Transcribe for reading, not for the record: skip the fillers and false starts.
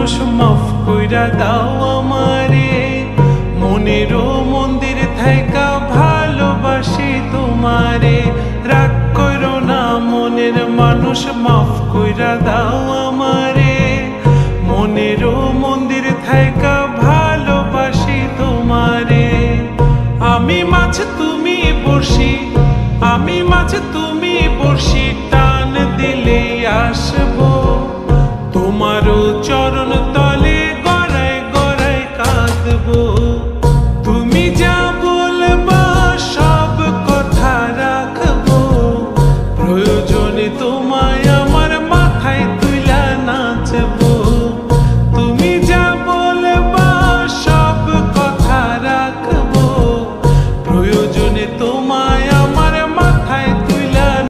মানুষ মাফ কইরা দাও আমারে, মনেরও মন্দির থাইকা ভালোবাসি তোমারে। রাগ করো না মনের মানুষ, মাফ কইরা দাও